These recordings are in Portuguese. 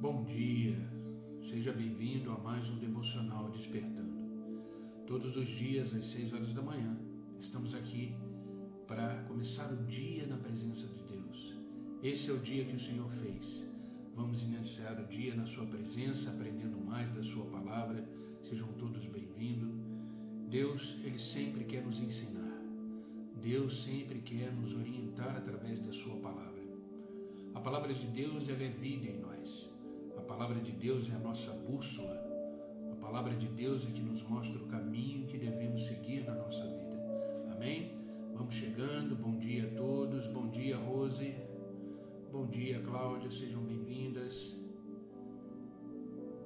Bom dia, seja bem-vindo a mais um Devocional Despertando. Todos os dias, às 6 horas da manhã, estamos aqui para começar o dia na presença de Deus. Esse é o dia que o Senhor fez. Vamos iniciar o dia na sua presença, aprendendo mais da sua palavra. Sejam todos bem-vindos. Deus, Ele sempre quer nos ensinar. Deus sempre quer nos orientar através da sua palavra. A palavra de Deus, ela é vida em nós. A palavra de Deus é a nossa bússola. A palavra de Deus é que nos mostra o caminho que devemos seguir na nossa vida. Amém? Vamos chegando. Bom dia a todos. Bom dia, Rose. Bom dia, Cláudia. Sejam bem-vindas.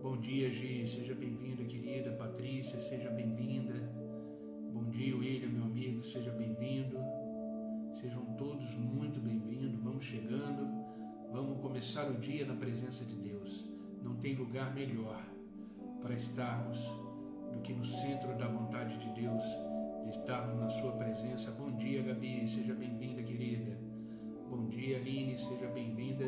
Bom dia, Gi. Seja bem-vinda, querida. Patrícia, seja bem-vinda. Bom dia, William, meu amigo. Seja bem-vindo. Sejam todos muito bem-vindos. Vamos chegando. Vamos começar o dia na presença de Deus. Não tem lugar melhor para estarmos do que no centro da vontade de Deus, de estarmos na sua presença. Bom dia, Gabi, seja bem-vinda, querida. Bom dia, Aline, seja bem-vinda.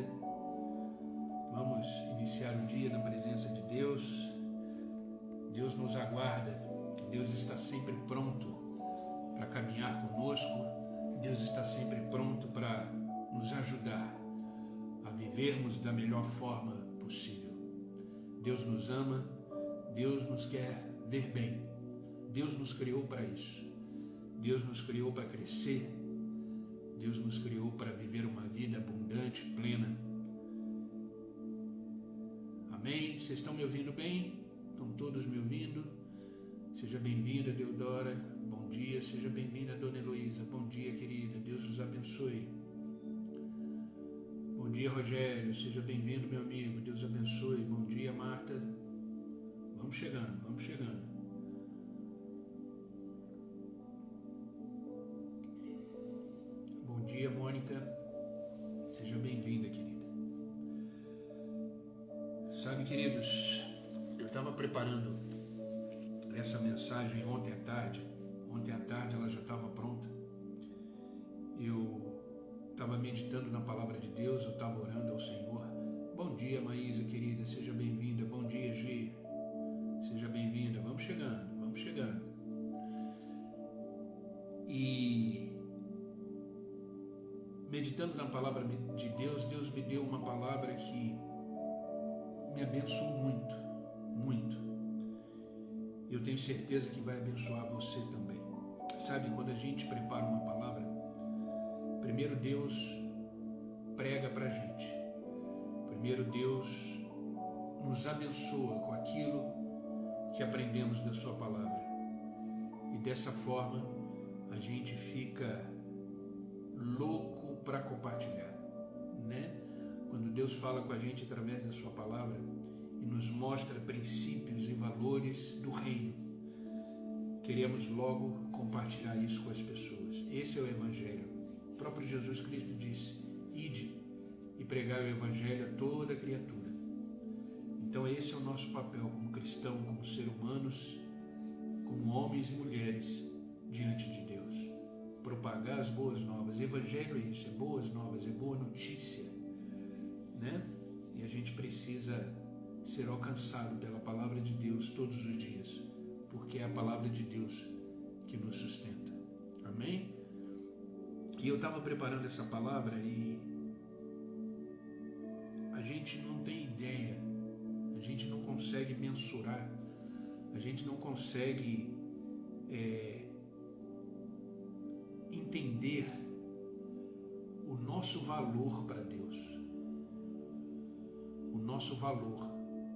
Vamos iniciar o dia na presença de Deus. Deus nos aguarda. Deus está sempre pronto para caminhar conosco. Deus está sempre pronto para nos ajudar a vivermos da melhor forma possível. Deus nos ama, Deus nos quer ver bem. Deus nos criou para isso. Deus nos criou para crescer. Deus nos criou para viver uma vida abundante, plena. Amém? Vocês estão me ouvindo bem? Estão todos me ouvindo? Seja bem-vinda, Deodora. Bom dia. Seja bem-vinda, Dona Heloísa. Bom dia, querida. Deus os abençoe. Bom dia, Rogério. Seja bem-vindo, meu amigo. Deus abençoe. Bom dia, Marta. Vamos chegando, vamos chegando. Bom dia, Mônica. Seja bem-vinda, querida. Sabe, queridos, eu estava preparando essa mensagem ontem à tarde. Ontem à tarde ela já estava pronta. Eu estava meditando na palavra de Deus, eu estava orando ao Senhor. Bom dia, Maísa, querida, seja bem-vinda. Bom dia, Gi, seja bem-vinda. Vamos chegando, vamos chegando. E meditando na palavra de Deus, Deus me deu uma palavra que me abençoou muito, muito. Eu tenho certeza que vai abençoar você também. Sabe, quando a gente prepara uma palavra, primeiro Deus prega para a gente. Primeiro Deus nos abençoa com aquilo que aprendemos da sua palavra. E dessa forma a gente fica louco para compartilhar, né? Quando Deus fala com a gente através da sua palavra e nos mostra princípios e valores do reino, queremos logo compartilhar isso com as pessoas. Esse é o Evangelho. O próprio Jesus Cristo disse: ide e pregai o Evangelho a toda criatura. Então esse é o nosso papel como cristão, como ser humanos, como homens e mulheres diante de Deus. Propagar as boas novas. Evangelho é isso, é boas novas, é boa notícia, né? E a gente precisa ser alcançado pela palavra de Deus todos os dias, porque é a palavra de Deus que nos sustenta. Amém? E eu estava preparando essa palavra e a gente não tem ideia, a gente não consegue mensurar, a gente não consegue entender o nosso valor para Deus. O nosso valor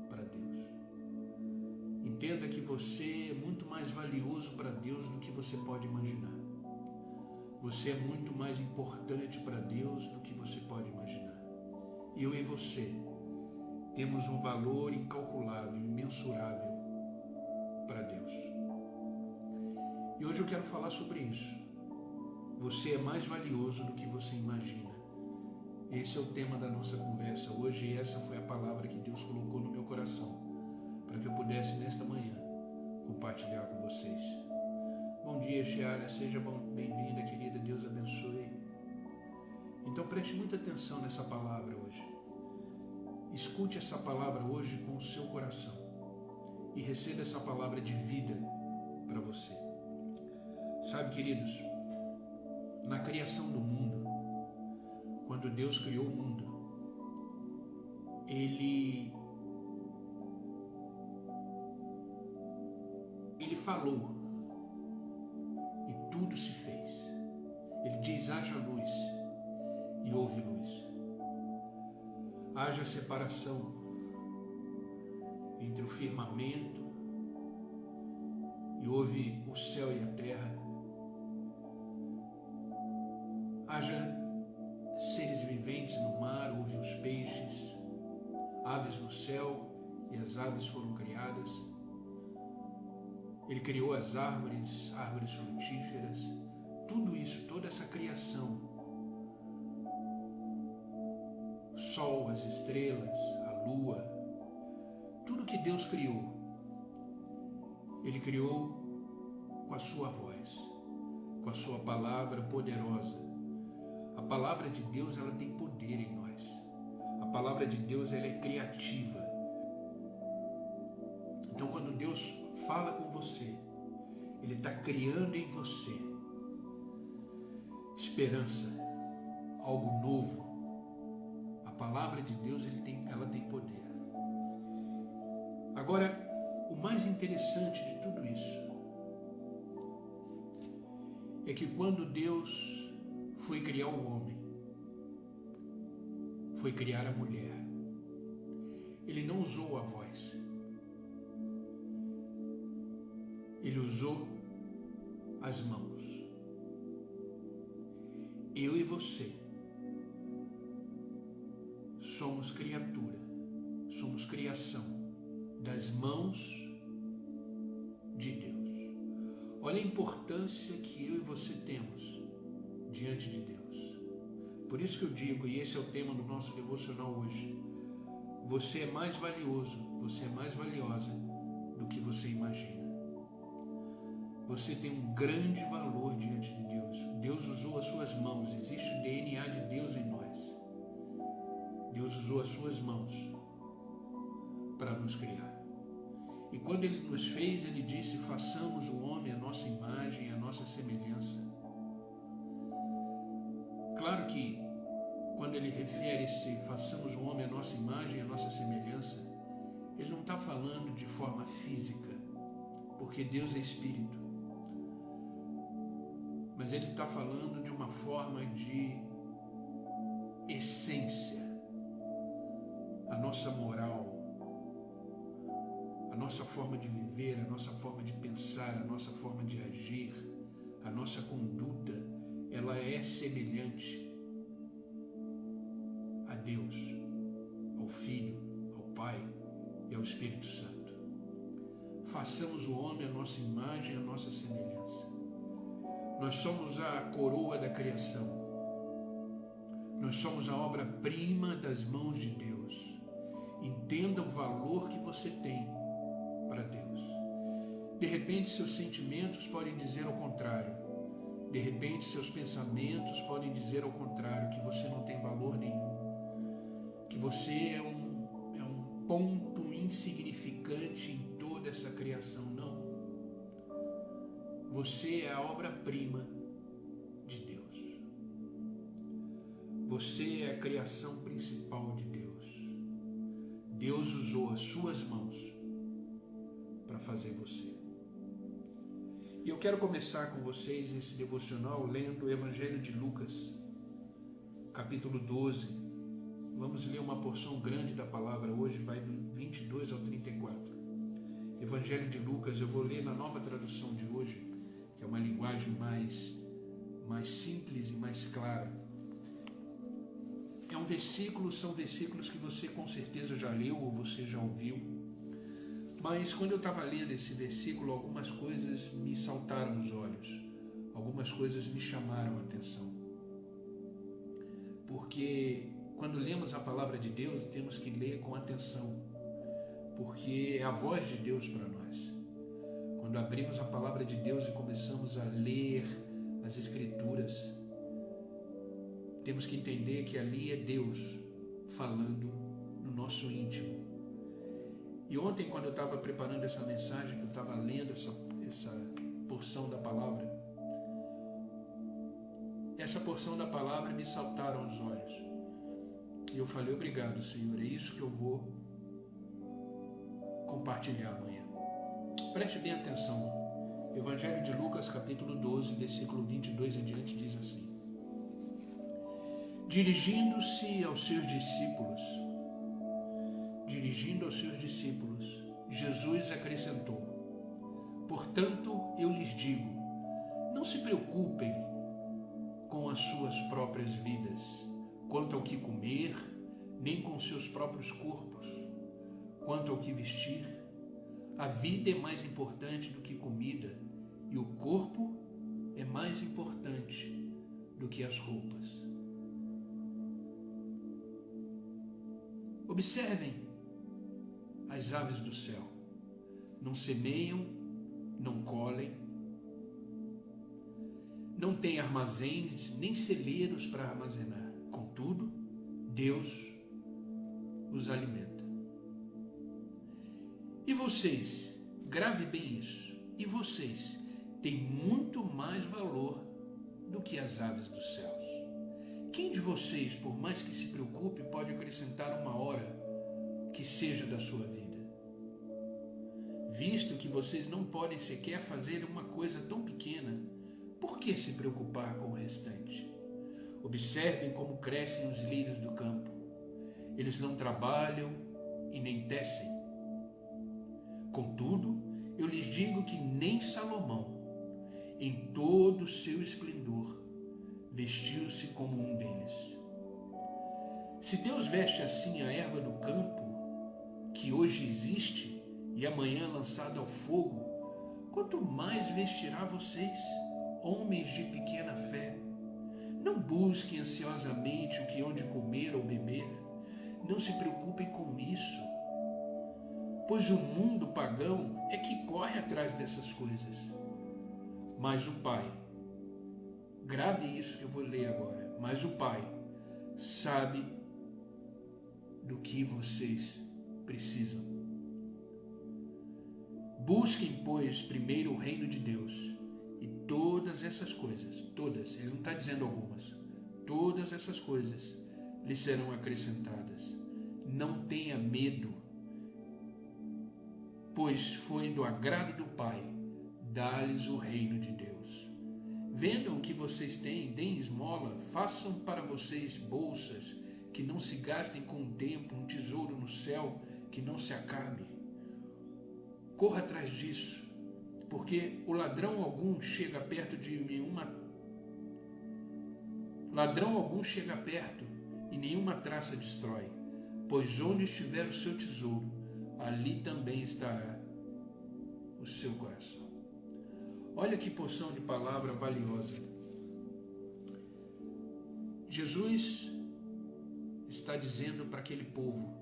para Deus. Entenda que você é muito mais valioso para Deus do que você pode imaginar. Você é muito mais importante para Deus do que você pode imaginar. Eu e você temos um valor incalculável, imensurável para Deus. E hoje eu quero falar sobre isso. Você é mais valioso do que você imagina. Esse é o tema da nossa conversa hoje e essa foi a palavra que Deus colocou no meu coração para que eu pudesse nesta manhã compartilhar com vocês. Bom dia, Chiara, seja bem-vinda, querida, Deus abençoe. Então preste muita atenção nessa palavra hoje. escute essa palavra hoje com o seu coração e receba essa palavra de vida para você. Sabe, queridos, na criação do mundo, quando Deus criou o mundo, Ele falou e tudo se fez. Ele diz: haja luz, e houve luz. Haja separação entre o firmamento e houve o céu e a terra. Haja seres viventes no mar, houve os peixes, aves no céu, e as aves foram criadas. Ele criou as árvores, árvores frutíferas, tudo isso, toda essa criação, o sol, as estrelas, a lua, tudo que Deus criou, Ele criou com a sua voz, com a sua palavra poderosa. A palavra de Deus, ela tem poder em nós. A palavra de Deus, ela é criativa. Então, quando Deus fala com você, Ele está criando em você esperança, algo novo. A palavra de Deus, ela tem poder. Agora, o mais interessante de tudo isso é que quando Deus foi criar o homem, foi criar a mulher, Ele não usou a voz. Ele usou as mãos. Eu e você somos criatura, somos criação das mãos de Deus. Olha a importância que eu e você temos diante de Deus. Por isso que eu digo, e esse é o tema do nosso devocional hoje, você é mais valioso, você é mais valiosa do que você imagina. Você tem um grande valor diante de Deus. Deus usou as suas mãos, existe o DNA de Deus em nós. Deus usou as suas mãos para nos criar. E quando Ele nos fez, Ele disse: façamos o homem à nossa imagem, à nossa semelhança. Claro que quando Ele refere-se façamos o homem à nossa imagem, à nossa semelhança, Ele não está falando de forma física, porque Deus é Espírito. Mas Ele está falando de uma forma de essência. A nossa moral, a nossa forma de viver, a nossa forma de pensar, a nossa forma de agir, a nossa conduta, ela é semelhante a Deus, ao Filho, ao Pai e ao Espírito Santo. Façamos o homem à nossa imagem, à nossa semelhança. Nós somos a coroa da criação. Nós somos a obra-prima das mãos de Deus. Entenda o valor que você tem para Deus. De repente, seus sentimentos podem dizer ao contrário. De repente, seus pensamentos podem dizer ao contrário, que você não tem valor nenhum, que você é um ponto insignificante em toda essa criação. Não. Você é a obra-prima de Deus. Você é a criação principal de Deus. Deus usou as suas mãos para fazer você. E eu quero começar com vocês esse devocional lendo o Evangelho de Lucas, capítulo 12. Vamos ler uma porção grande da palavra hoje, vai do 22 ao 34. Evangelho de Lucas, eu vou ler na nova tradução de hoje, que é uma linguagem mais simples e mais clara. São versículos que você com certeza já leu ou você já ouviu. Mas quando eu estava lendo esse versículo, algumas coisas me saltaram aos olhos, algumas coisas me chamaram a atenção. Porque quando lemos a palavra de Deus, temos que ler com atenção, porque é a voz de Deus para nós. Quando abrimos a palavra de Deus e começamos a ler as Escrituras, temos que entender que ali é Deus falando no nosso íntimo. E ontem, quando eu estava preparando essa mensagem, que eu estava lendo essa porção da palavra, essa porção da palavra me saltaram aos olhos. E eu falei, obrigado, Senhor, é isso que eu vou compartilhar amanhã. Preste bem atenção. Evangelho de Lucas, capítulo 12, versículo 22 em diante, diz assim: Dirigindo aos seus discípulos, Jesus acrescentou: Portanto, eu lhes digo, não se preocupem com as suas próprias vidas, quanto ao que comer, nem com seus próprios corpos, quanto ao que vestir. A vida é mais importante do que comida, e o corpo é mais importante do que as roupas. Observem as aves do céu. Não semeiam, não colhem, não têm armazéns nem celeiros para armazenar. Contudo, Deus os alimenta. E vocês, grave bem isso, e vocês têm muito mais valor do que as aves dos céus. Quem de vocês, por mais que se preocupe, pode acrescentar uma hora que seja da sua vida? Visto que vocês não podem sequer fazer uma coisa tão pequena, por que se preocupar com o restante? Observem como crescem os lírios do campo. Eles não trabalham e nem tecem. Contudo, eu lhes digo que nem Salomão, em todo o seu esplendor, vestiu-se como um deles. Se Deus veste assim a erva do campo, que hoje existe e amanhã lançada ao fogo, quanto mais vestirá vocês, homens de pequena fé. Não busquem ansiosamente o que hão de comer ou beber, não se preocupem com isso, pois o mundo pagão é que corre atrás dessas coisas. Mas o Pai, grave isso que eu vou ler agora, mas o Pai sabe do que vocês precisam. Busquem, pois, primeiro o reino de Deus, e todas essas coisas, todas, ele não está dizendo algumas, todas essas coisas lhe serão acrescentadas. Não tenha medo, pois foi do agrado do Pai dar-lhes o reino de Deus. Vendam o que vocês têm, deem esmola, façam para vocês bolsas que não se gastem com o tempo, um tesouro no céu que não se acabe. Corra atrás disso, porque o ladrão algum chega perto e nenhuma traça destrói, pois onde estiver o seu tesouro, ali também estará o seu coração. Olha que porção de palavra valiosa. Jesus está dizendo para aquele povo,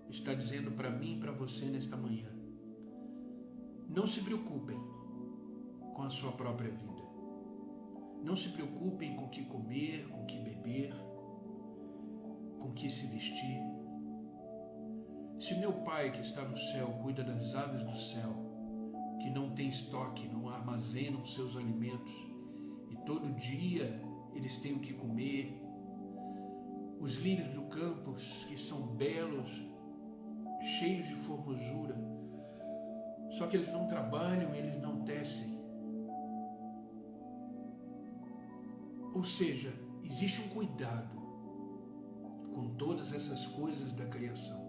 está dizendo para mim e para você nesta manhã: não se preocupem com a sua própria vida. Não se preocupem com o que comer, com o que beber, com o que se vestir. Se meu Pai que está no céu cuida das aves do céu, que não tem estoque, não armazenam seus alimentos, e todo dia eles têm o que comer, os lírios do campo que são belos, cheios de formosura, só que eles não trabalham, eles não tecem. Ou seja, existe um cuidado com todas essas coisas da criação.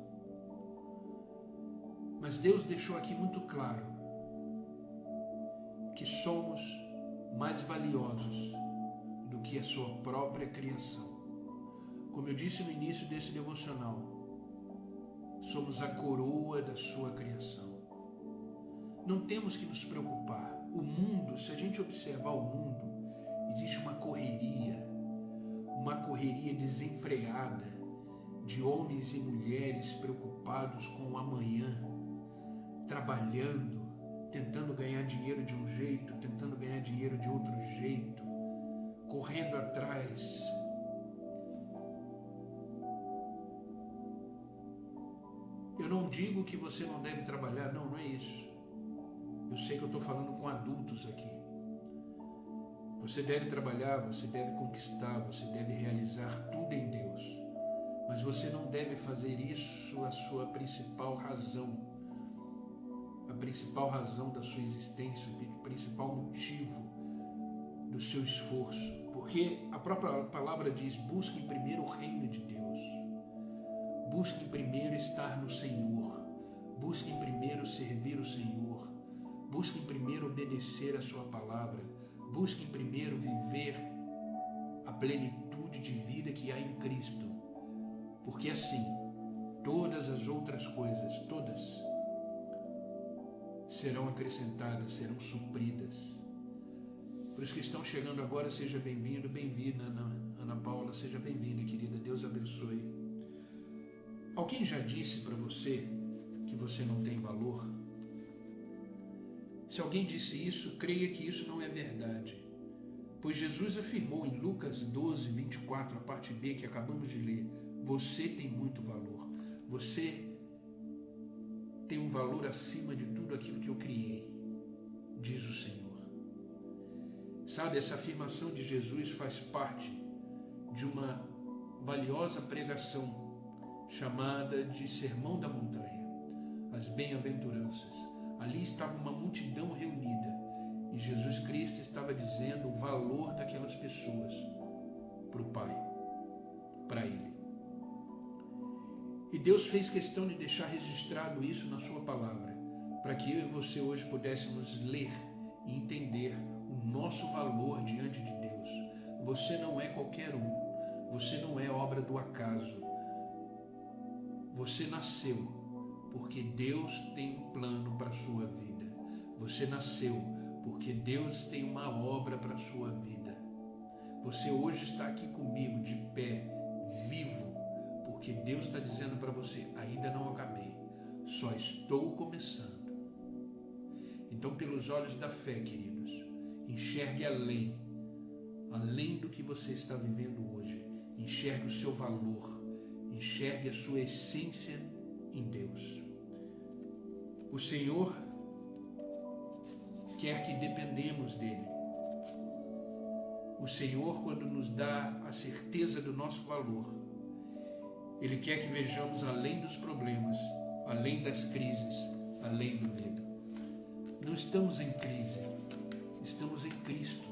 Mas Deus deixou aqui muito claro que somos mais valiosos do que a sua própria criação. Como eu disse no início desse devocional, somos a coroa da sua criação. Não temos que nos preocupar. O mundo, se a gente observar o mundo, existe uma correria desenfreada de homens e mulheres preocupados com o amanhã, trabalhando, tentando ganhar dinheiro de um jeito, tentando ganhar dinheiro de outro jeito, correndo atrás não digo que você não deve trabalhar, não é isso. Eu sei que eu estou falando com adultos aqui. Você deve trabalhar, você deve conquistar, você deve realizar tudo em Deus. Mas você não deve fazer isso a sua principal razão. A principal razão da sua existência, o principal motivo do seu esforço. Porque a própria palavra diz, busquem primeiro o reino de Deus. Busquem primeiro estar no Senhor. Busquem primeiro servir o Senhor. Busquem primeiro obedecer a sua palavra. Busquem primeiro viver a plenitude de vida que há em Cristo. Porque assim, todas as outras coisas, todas, serão acrescentadas, serão supridas. Para os que estão chegando agora, seja bem-vindo, bem-vinda, Ana Paula, seja bem-vinda, querida, Deus abençoe. Alguém já disse para você que você não tem valor? Se alguém disse isso, creia que isso não é verdade. Pois Jesus afirmou em Lucas 12, 24, a parte B que acabamos de ler, você tem muito valor. Você tem um valor acima de tudo aquilo que eu criei, diz o Senhor. Sabe, essa afirmação de Jesus faz parte de uma valiosa pregação chamada de Sermão da Montanha, as Bem-aventuranças. Ali estava uma multidão reunida e Jesus Cristo estava dizendo o valor daquelas pessoas para o Pai, para Ele. E Deus fez questão de deixar registrado isso na sua palavra, para que eu e você hoje pudéssemos ler e entender o nosso valor diante de Deus. Você não é qualquer um, você não é obra do acaso. Você nasceu porque Deus tem um plano para a sua vida. Você nasceu porque Deus tem uma obra para a sua vida. Você hoje está aqui comigo, de pé, vivo, porque Deus está dizendo para você, ainda não acabei, só estou começando. Então, pelos olhos da fé, queridos, enxergue além do que você está vivendo hoje. Enxergue o seu valor, enxergue a sua essência em Deus. O Senhor quer que dependemos dEle. O Senhor, quando nos dá a certeza do nosso valor, Ele quer que vejamos além dos problemas, além das crises, além do medo. Não estamos em crise, estamos em Cristo.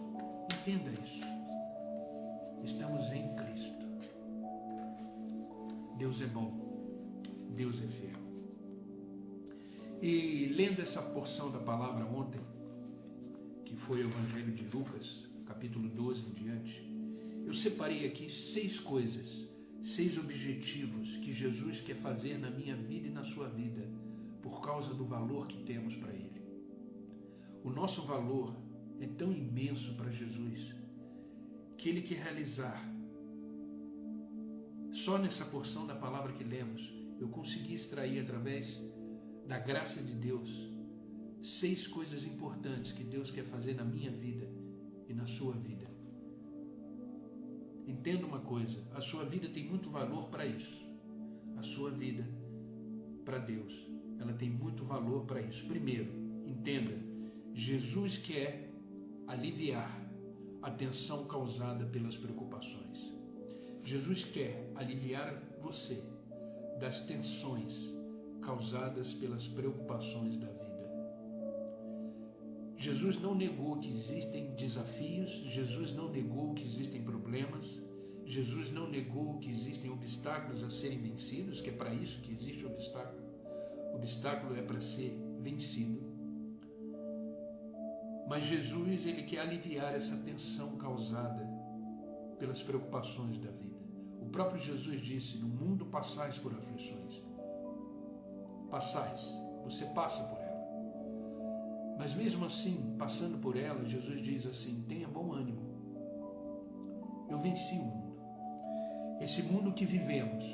Entenda isso. Estamos em Cristo. Deus é bom, Deus é fiel. E lendo essa porção da palavra ontem, que foi o Evangelho de Lucas, capítulo 12 em diante, eu separei aqui 6 coisas, 6 objetivos que Jesus quer fazer na minha vida e na sua vida, por causa do valor que temos para Ele. O nosso valor é tão imenso para Jesus, que Ele quer realizar. Só nessa porção da palavra que lemos, eu consegui extrair através da graça de Deus 6 coisas importantes que Deus quer fazer na minha vida e na sua vida. Entenda uma coisa, a sua vida tem muito valor para isso. A sua vida, para Deus, ela tem muito valor para isso. Primeiro, entenda, Jesus quer aliviar a tensão causada pelas preocupações. Jesus quer aliviar você das tensões causadas pelas preocupações da vida. Jesus não negou que existem desafios, Jesus não negou que existem problemas, Jesus não negou que existem obstáculos a serem vencidos, que é para isso que existe o obstáculo. O obstáculo é para ser vencido. Mas Jesus, Ele quer aliviar essa tensão causada pelas preocupações da vida. O próprio Jesus disse, no mundo passais por aflições. Passais, você passa por ela. Mas mesmo assim, passando por ela, Jesus diz assim, tenha bom ânimo. Eu venci o mundo. Esse mundo que vivemos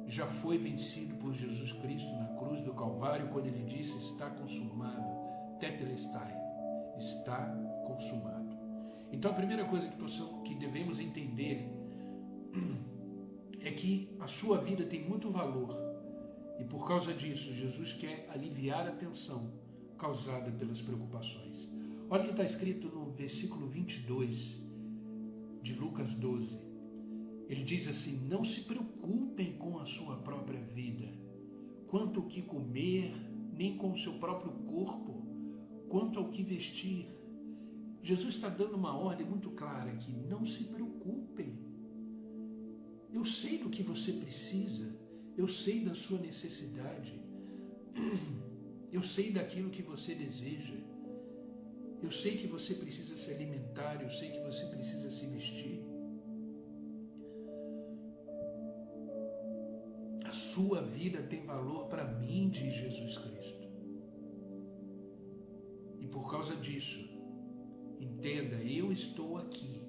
já foi vencido por Jesus Cristo na cruz do Calvário, quando Ele disse, está consumado, tetelestai, está consumado. Então a primeira coisa que devemos entender é que a sua vida tem muito valor E por causa disso, Jesus quer aliviar a tensão causada pelas preocupações. Olha o que está escrito no versículo 22 de Lucas 12. Ele diz assim: não se preocupem com a sua própria vida, quanto ao que comer, nem com o seu próprio corpo, quanto ao que vestir. Jesus está dando uma ordem muito clara aqui: não se preocupem. Eu sei do que você precisa, eu sei da sua necessidade, eu sei daquilo que você deseja, eu sei que você precisa se alimentar, eu sei que você precisa se vestir. A sua vida tem valor para mim, diz Jesus Cristo. E por causa disso, entenda, eu estou aqui.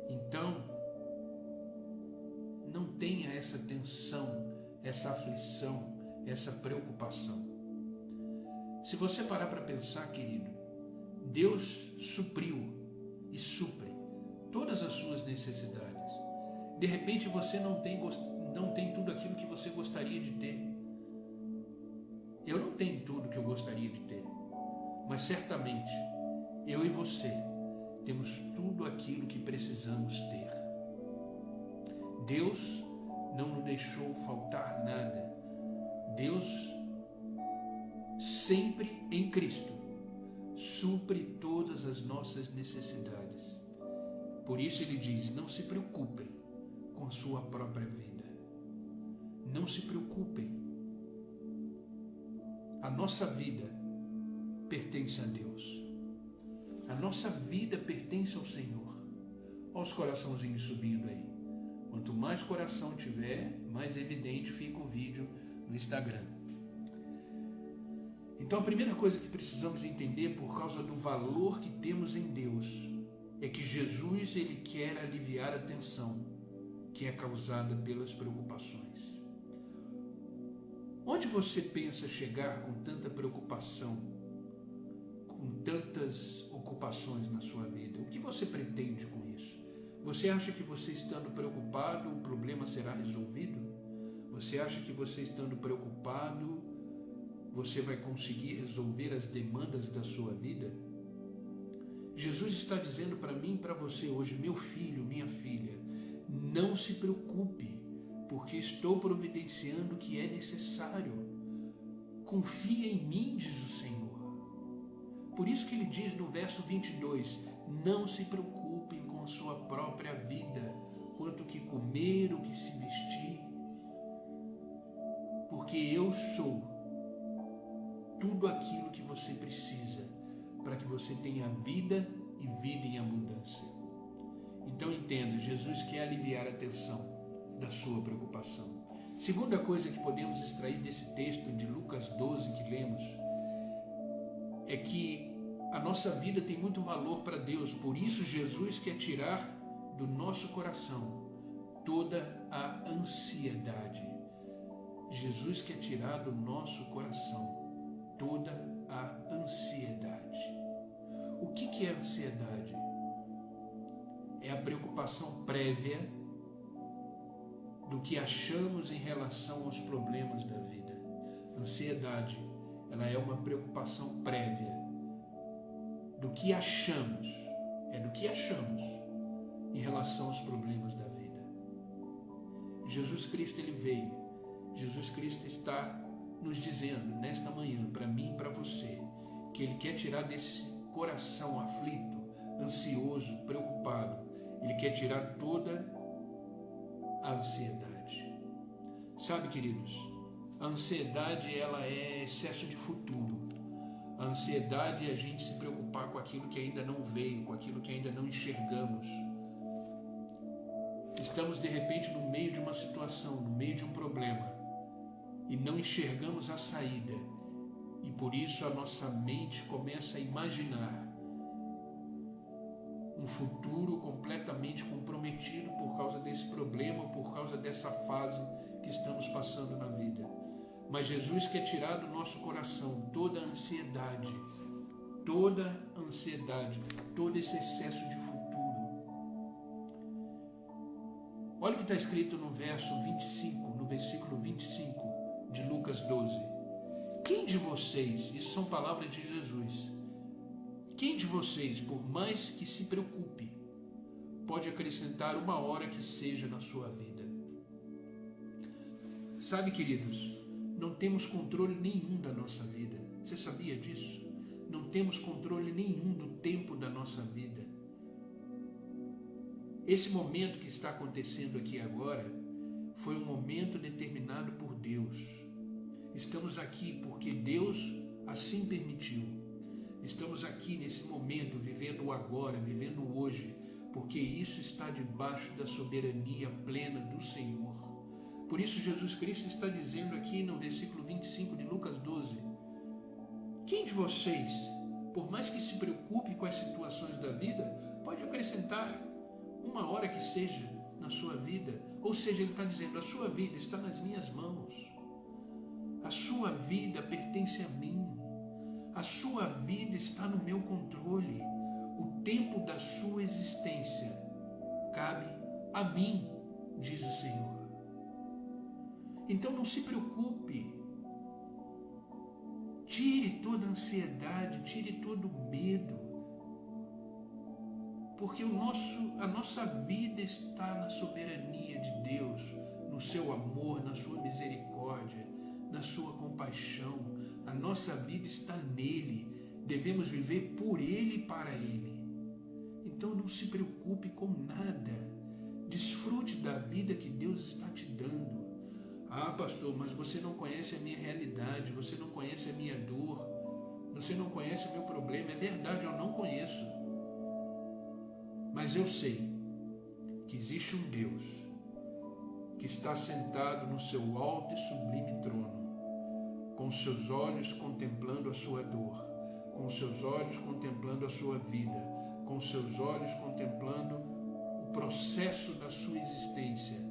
Então, não tenha essa tensão, essa aflição, essa preocupação. Se você parar para pensar, querido, Deus supriu e supre todas as suas necessidades. De repente você não tem tudo aquilo que você gostaria de ter. Eu não tenho tudo que eu gostaria de ter, mas certamente eu e você temos tudo aquilo que precisamos ter. Deus não nos deixou faltar nada. Deus sempre em Cristo supre todas as nossas necessidades. Por isso ele diz: não se preocupem com a sua própria vida. Não se preocupem. A nossa vida pertence a Deus. A nossa vida pertence ao Senhor. Olha os coraçãozinhos subindo aí. Quanto mais coração tiver, mais evidente fica o vídeo no Instagram. Então a primeira coisa que precisamos entender, por causa do valor que temos em Deus, é que Jesus, ele quer aliviar a tensão que é causada pelas preocupações. Onde você pensa chegar com tanta preocupação, com tantas ocupações na sua vida? O que você pretende com isso? Você acha que você estando preocupado, o problema será resolvido? Você acha que você estando preocupado, você vai conseguir resolver as demandas da sua vida? Jesus está dizendo para mim e para você hoje: meu filho, minha filha, não se preocupe, porque estou providenciando o que é necessário. Confia em mim, diz o Senhor. Por isso que ele diz no verso 22, não se preocupem com a sua própria vida, quanto o que comer, o que se vestir, porque eu sou tudo aquilo que você precisa para que você tenha vida e vida em abundância. Então entenda, Jesus quer aliviar a tensão da sua preocupação. Segunda coisa que podemos extrair desse texto de Lucas 12 que lemos é que a nossa vida tem muito valor para Deus. Por isso Jesus quer tirar do nosso coração toda a ansiedade. Jesus quer tirar do nosso coração toda a ansiedade. O que é ansiedade? É a preocupação prévia do que achamos em relação aos problemas da vida. Ansiedade, ela é uma preocupação prévia do que achamos, em relação aos problemas da vida. Jesus Cristo, ele veio. Jesus Cristo está nos dizendo nesta manhã, para mim e para você, que ele quer tirar desse coração aflito, ansioso, preocupado, ele quer tirar toda a ansiedade. Sabe, queridos, a ansiedade, ela é excesso de futuro. A ansiedade é a gente se preocupar com aquilo que ainda não veio, com aquilo que ainda não enxergamos. Estamos de repente no meio de uma situação, no meio de um problema, e não enxergamos a saída, e por isso a nossa mente começa a imaginar um futuro completamente comprometido por causa desse problema, por causa dessa fase que estamos passando na vida. Mas Jesus quer tirar do nosso coração toda a ansiedade, todo esse excesso de futuro. Olha o que está escrito no versículo 25 de Lucas 12. de vocês, isso são palavras de Jesus, quem de vocês, por mais que se preocupe, pode acrescentar uma hora que seja na sua vida? Sabe, queridos, não temos controle nenhum da nossa vida. Você sabia disso? Não temos controle nenhum do tempo da nossa vida. Esse momento que está acontecendo aqui agora foi um momento determinado por Deus. Estamos aqui porque Deus assim permitiu. Estamos aqui nesse momento, vivendo o agora, vivendo o hoje, porque isso está debaixo da soberania plena do Senhor. Por isso Jesus Cristo está dizendo aqui no versículo 25 de Lucas 12, quem de vocês, por mais que se preocupe com as situações da vida, pode acrescentar uma hora que seja na sua vida? Ou seja, ele está dizendo, a sua vida está nas minhas mãos. A sua vida pertence a mim. A sua vida está no meu controle. O tempo da sua existência cabe a mim, diz o Senhor. Então não se preocupe. Tire toda a ansiedade, tire todo o medo. Porque a nossa vida está na soberania de Deus, no seu amor, na sua misericórdia, na sua compaixão. A nossa vida está nele. Devemos viver por ele e para ele. Então não se preocupe com nada. Desfrute da vida que Deus está te dando. Ah, pastor, mas você não conhece a minha realidade, você não conhece a minha dor, você não conhece o meu problema. É verdade, eu não conheço. Mas eu sei que existe um Deus que está sentado no seu alto e sublime trono, com seus olhos contemplando a sua dor, com seus olhos contemplando a sua vida, com seus olhos contemplando o processo da sua existência.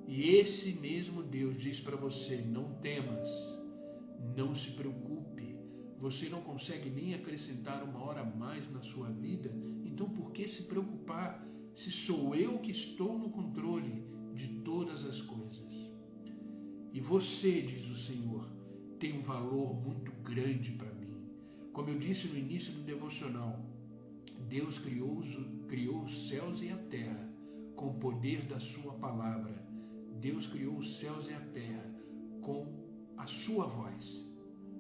E esse mesmo Deus diz para você, não temas, não se preocupe. Você não consegue nem acrescentar uma hora a mais na sua vida, então por que se preocupar se sou eu que estou no controle de todas as coisas? E você, diz o Senhor, tem um valor muito grande para mim. Como eu disse no início do devocional, Deus criou os céus e a terra com o poder da sua palavra. Deus criou os céus e a terra com a sua voz.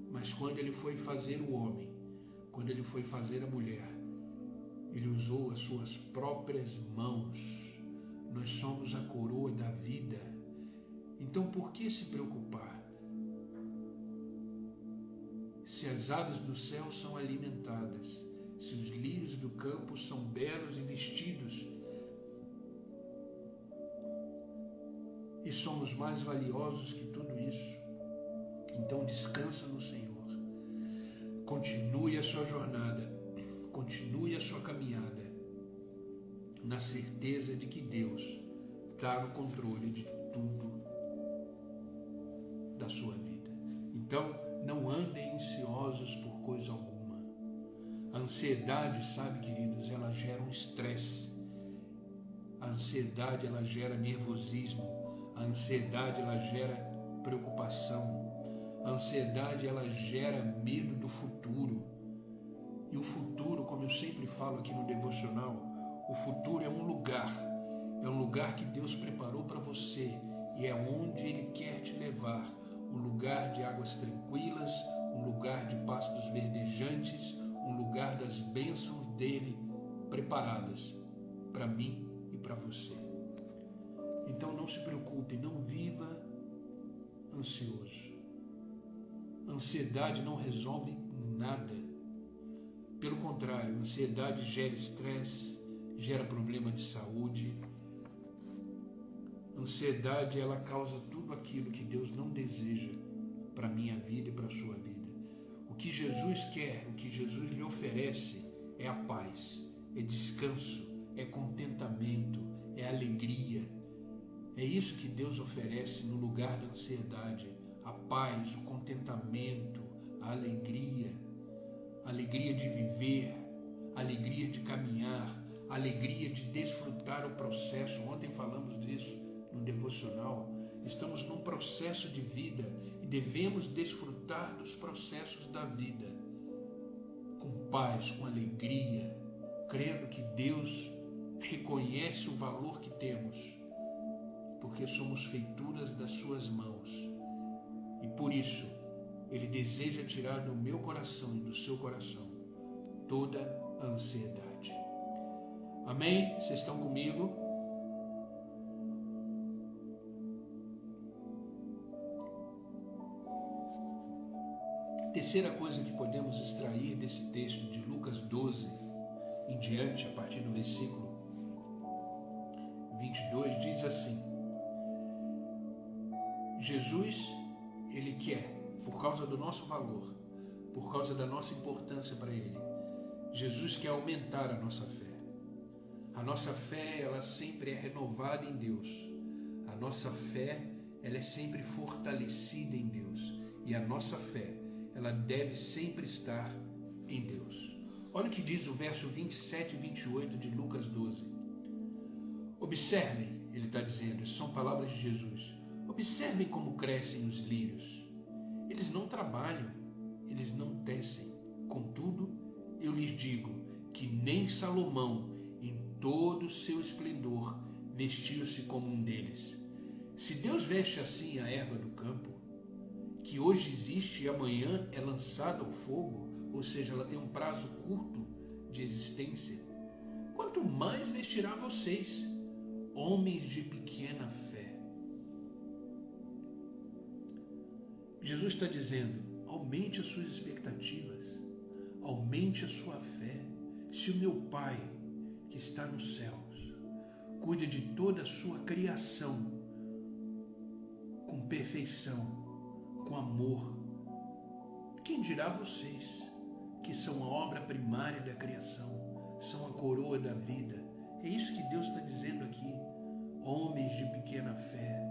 Mas quando ele foi fazer o homem, quando ele foi fazer a mulher, ele usou as suas próprias mãos. Nós somos a coroa da vida. Então por que se preocupar? Se as aves do céu são alimentadas, se os lírios do campo são belos e vestidos, e somos mais valiosos que tudo isso, então descansa no Senhor. Continue a sua jornada, continue a sua caminhada, na certeza de que Deus está no controle de tudo da sua vida. Então, não andem ansiosos por coisa alguma. A ansiedade, sabe, queridos, ela gera um estresse. A ansiedade, ela gera nervosismo. A ansiedade, ela gera preocupação. A ansiedade, ela gera medo do futuro. E o futuro, como eu sempre falo aqui no devocional, o futuro é um lugar que Deus preparou para você e é onde Ele quer te levar. Um lugar de águas tranquilas, um lugar de pastos verdejantes, um lugar das bênçãos dEle preparadas para mim e para você. Então não se preocupe, não viva ansioso. Ansiedade não resolve nada. Pelo contrário, ansiedade gera estresse, gera problema de saúde. Ansiedade, ela causa tudo aquilo que Deus não deseja para a minha vida e para a sua vida. O que Jesus quer, o que Jesus lhe oferece é a paz, é descanso, é contentamento, é alegria. É isso que Deus oferece no lugar da ansiedade. A paz, o contentamento, a alegria de viver, a alegria de caminhar, a alegria de desfrutar o processo. Ontem falamos disso no devocional, Estamos num processo de vida e devemos desfrutar dos processos da vida com paz, com alegria, crendo que Deus reconhece o valor que temos, porque somos feituras das suas mãos. E por isso, Ele deseja tirar do meu coração e do seu coração toda a ansiedade. Amém? Vocês estão comigo? Terceira coisa que podemos extrair desse texto de Lucas 12 em diante, a partir do versículo 22, diz assim: Jesus, Ele quer, por causa do nosso valor, por causa da nossa importância para Ele, Jesus quer aumentar a nossa fé. A nossa fé, ela sempre é renovada em Deus. A nossa fé, ela é sempre fortalecida em Deus. E a nossa fé, ela deve sempre estar em Deus. Olha o que diz o verso 27 e 28 de Lucas 12. Observem, ele está dizendo, são palavras de Jesus. Observem como crescem os lírios. Eles não trabalham, eles não tecem. Contudo, eu lhes digo que nem Salomão, em todo o seu esplendor, vestiu-se como um deles. Se Deus veste assim a erva do campo, que hoje existe e amanhã é lançada ao fogo, ou seja, ela tem um prazo curto de existência, quanto mais vestirá vocês, homens de pequena fé. Jesus está dizendo, aumente as suas expectativas, aumente a sua fé. Se o meu Pai, que está nos céus, cuida de toda a sua criação com perfeição, com amor, quem dirá vocês, que são a obra primária da criação, são a coroa da vida? É isso que Deus está dizendo aqui, homens de pequena fé.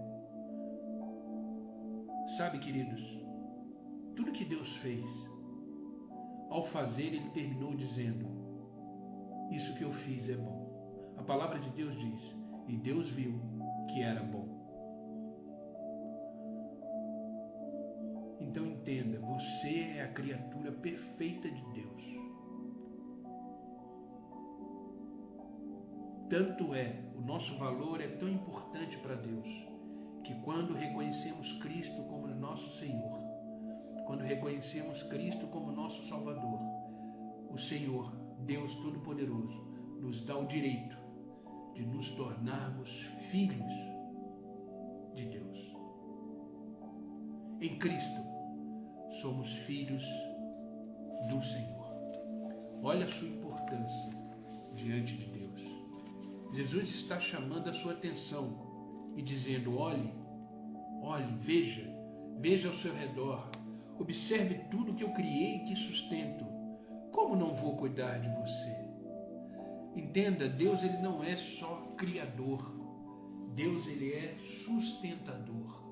Sabe, queridos, tudo que Deus fez, ao fazer, Ele terminou dizendo, isso que eu fiz é bom. A palavra de Deus diz, e Deus viu que era bom. Então entenda, você é a criatura perfeita de Deus. Tanto é, o nosso valor é tão importante para Deus, que quando reconhecemos Cristo como nosso Senhor, quando reconhecemos Cristo como nosso Salvador, o Senhor, Deus Todo-Poderoso, nos dá o direito de nos tornarmos filhos de Deus. Em Cristo, somos filhos do Senhor. Olha a sua importância diante de Deus. Jesus está chamando a sua atenção e dizendo, olhe, veja ao seu redor, observe tudo que eu criei e que sustento. Como não vou cuidar de você? Entenda, Deus ele não é só criador, Deus ele é sustentador.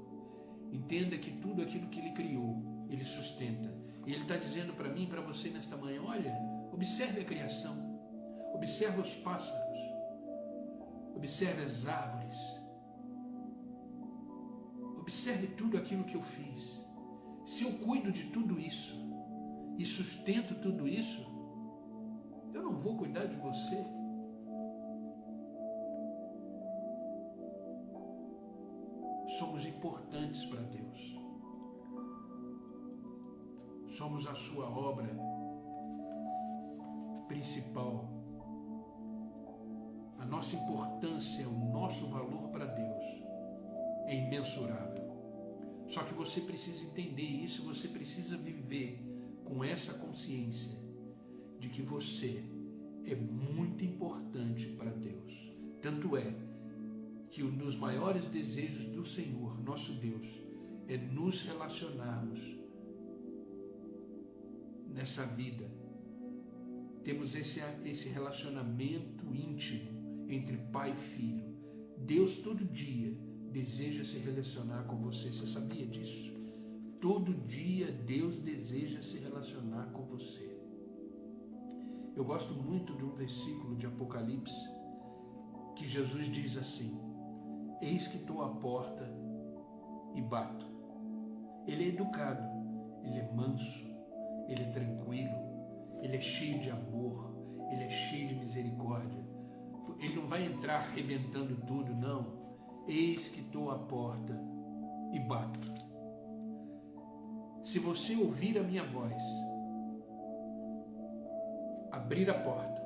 Entenda que tudo aquilo que Ele criou, Ele sustenta. E Ele está dizendo para mim e para você nesta manhã, olha, observe a criação, observe os pássaros, observe as árvores, observe tudo aquilo que eu fiz. Se eu cuido de tudo isso e sustento tudo isso, eu não vou cuidar de você? Somos importantes para Deus. Somos a sua obra principal. A nossa importância, o nosso valor para Deus é imensurável. Só que você precisa entender isso, você precisa viver com essa consciência de que você é muito importante para Deus. Tanto é que um dos maiores desejos do Senhor, nosso Deus, é nos relacionarmos nessa vida. Temos esse relacionamento íntimo entre pai e filho. Deus todo dia deseja se relacionar com você. Você sabia disso? Todo dia Deus deseja se relacionar com você. Eu gosto muito de um versículo de Apocalipse que Jesus diz assim: eis que estou à porta e bato. Ele é educado, ele é manso, ele é tranquilo, ele é cheio de amor, ele é cheio de misericórdia. Ele não vai entrar arrebentando tudo, não. Eis que estou à porta e bato. Se você ouvir a minha voz, abrir a porta,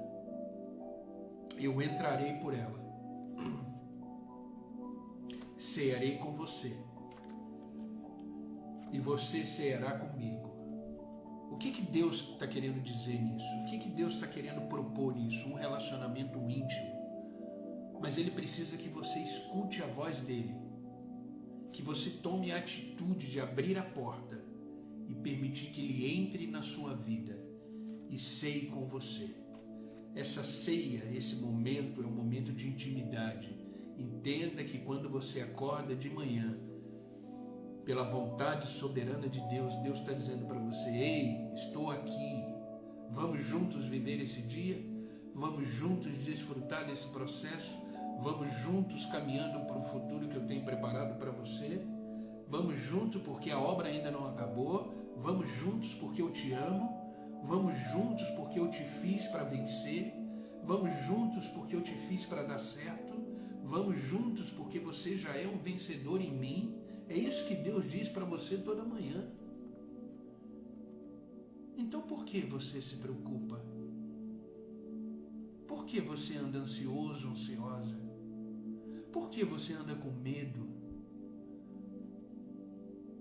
eu entrarei por ela, cearei com você e você ceará comigo. O que Deus está querendo dizer nisso? O que Deus está querendo propor nisso? Um relacionamento íntimo. Mas Ele precisa que você escute a voz dEle, que você tome a atitude de abrir a porta e permitir que Ele entre na sua vida e ceie com você. Essa ceia, esse momento é um momento de intimidade. Entenda que quando você acorda de manhã, pela vontade soberana de Deus, Deus está dizendo para você: ei, estou aqui, vamos juntos viver esse dia, vamos juntos desfrutar desse processo, vamos juntos caminhando para o futuro que eu tenho preparado para você, vamos juntos porque a obra ainda não acabou, vamos juntos porque eu te amo, vamos juntos porque eu te fiz para vencer, vamos juntos porque eu te fiz para dar certo, vamos juntos porque você já é um vencedor em mim. É isso que Deus diz para você toda manhã. Então por que você se preocupa? Por que você anda ansioso, ansiosa? Por que você anda com medo?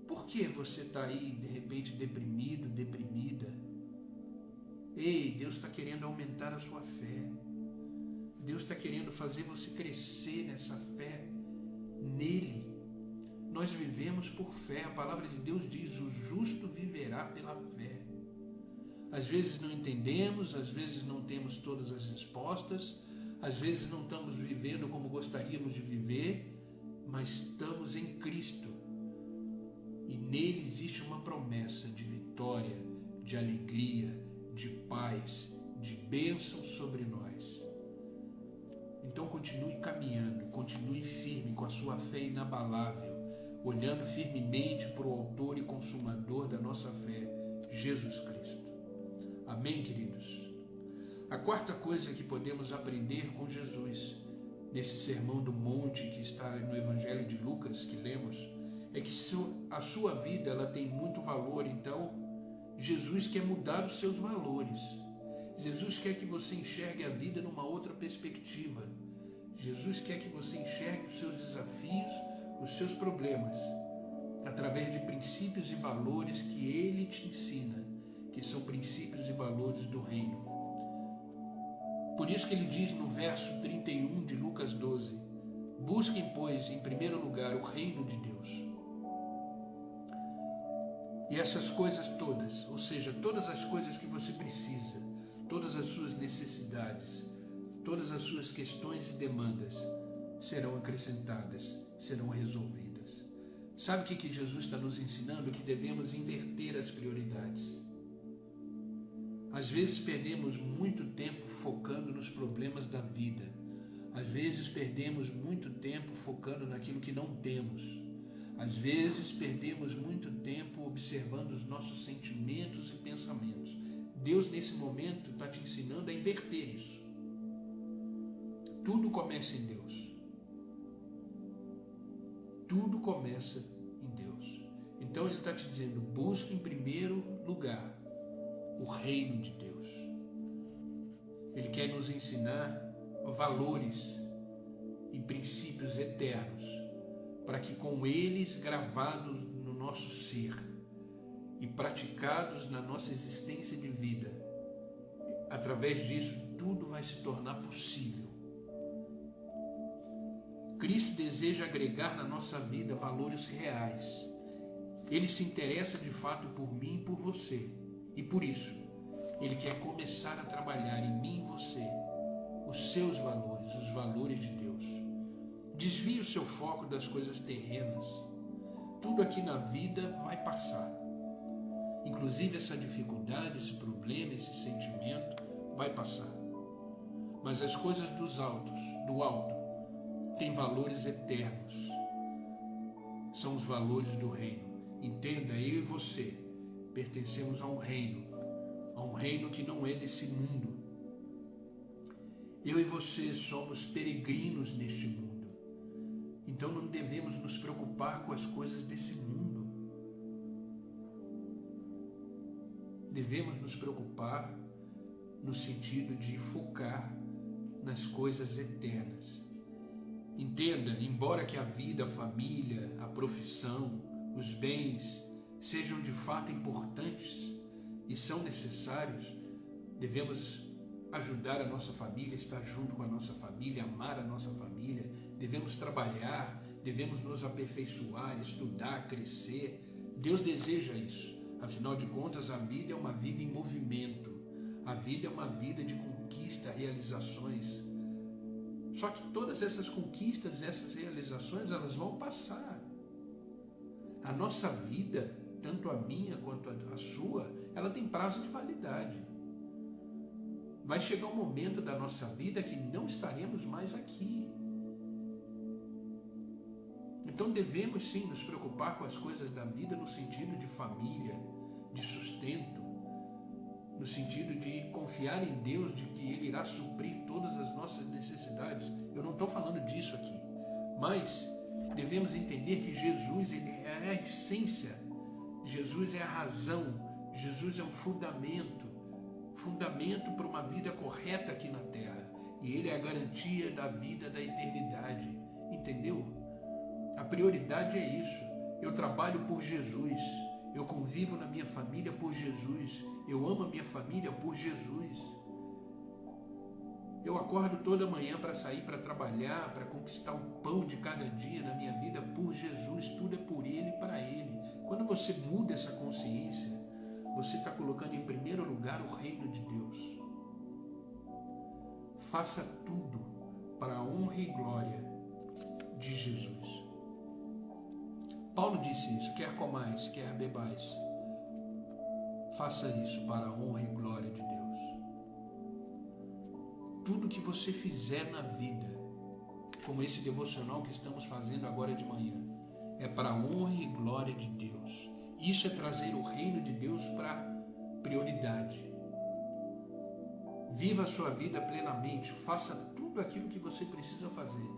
Por que você está aí de repente deprimido, deprimida? Ei, Deus está querendo aumentar a sua fé. Deus está querendo fazer você crescer nessa fé nele. Nós vivemos por fé. A palavra de Deus diz: o justo viverá pela fé. Às vezes não entendemos, às vezes não temos todas as respostas, às vezes não estamos vivendo como gostaríamos de viver, mas estamos em Cristo. E nele existe uma promessa de vitória, de alegria, de paz, de bênção sobre nós. Então continue caminhando, continue firme com a sua fé inabalável, olhando firmemente para o autor e consumador da nossa fé, Jesus Cristo. Amém, queridos? A quarta coisa que podemos aprender com Jesus, nesse sermão do monte que está no Evangelho de Lucas, que lemos, é que a sua vida ela tem muito valor. Então, Jesus quer mudar os seus valores. Jesus quer que você enxergue a vida numa outra perspectiva. Jesus quer que você enxergue os seus desafios, os seus problemas, através de princípios e valores que Ele te ensina, que são princípios e valores do reino. Por isso que Ele diz no verso 31 de Lucas 12, busquem, pois, em primeiro lugar o reino de Deus. E essas coisas todas, ou seja, todas as coisas que você precisa, todas as suas necessidades, todas as suas questões e demandas serão acrescentadas, serão resolvidas. Sabe o que Jesus está nos ensinando? Que devemos inverter as prioridades. Às vezes perdemos muito tempo focando nos problemas da vida. Às vezes perdemos muito tempo focando naquilo que não temos. Às vezes perdemos muito tempo observando os nossos sentimentos e pensamentos. Deus nesse momento está te ensinando a inverter isso. Tudo começa em Deus. Tudo começa em Deus. Então Ele está te dizendo: busque em primeiro lugar o reino de Deus. Ele quer nos ensinar valores e princípios eternos, para que com eles gravados no nosso ser e praticados na nossa existência de vida, através disso tudo vai se tornar possível. Cristo deseja agregar na nossa vida valores reais. Ele se interessa de fato por mim e por você. E por isso, Ele quer começar a trabalhar em mim e você os seus valores, os valores de Deus. Desvie o seu foco das coisas terrenas. Tudo aqui na vida vai passar. Inclusive essa dificuldade, esse problema, esse sentimento vai passar. Mas as coisas do alto, têm valores eternos. são os valores do reino. Entenda, eu e você pertencemos a um reino que não é desse mundo. Eu e você somos peregrinos neste mundo. Então não devemos nos preocupar com as coisas desse mundo. Devemos nos preocupar no sentido de focar nas coisas eternas. Entenda, embora que a vida, a família, a profissão, os bens sejam de fato importantes e são necessários, devemos ajudar a nossa família, estar junto com a nossa família, amar a nossa família, devemos trabalhar, devemos nos aperfeiçoar, estudar, crescer. Deus deseja isso. Afinal de contas, a vida é uma vida em movimento. A vida é uma vida de conquista, realizações. Só que todas essas conquistas, essas realizações, elas vão passar. A nossa vida, tanto a minha quanto a sua, ela tem prazo de validade. Vai chegar um momento da nossa vida que não estaremos mais aqui. Então devemos sim nos preocupar com as coisas da vida no sentido de família, de sustento, no sentido de confiar em Deus, de que Ele irá suprir todas as nossas necessidades. Eu não estou falando disso aqui, mas devemos entender que Jesus, Ele é a essência, Jesus é a razão, Jesus é um fundamento para uma vida correta aqui na terra, e Ele é a garantia da vida da eternidade, entendeu? A prioridade é isso. Eu trabalho por Jesus, eu convivo na minha família por Jesus, eu amo a minha família por Jesus. Eu acordo toda manhã para sair, para trabalhar, para conquistar o pão de cada dia na minha vida por Jesus. Tudo é por Ele e para Ele. Quando você muda essa consciência, você está colocando em primeiro lugar o reino de Deus. Faça tudo para a honra e glória de Jesus. Paulo disse isso: quer comais, quer bebais, faça isso para a honra e glória de Deus. Tudo que você fizer na vida, como esse devocional que estamos fazendo agora de manhã, é para a honra e glória de Deus. Isso é trazer o reino de Deus para prioridade. Viva a sua vida plenamente, faça tudo aquilo que você precisa fazer,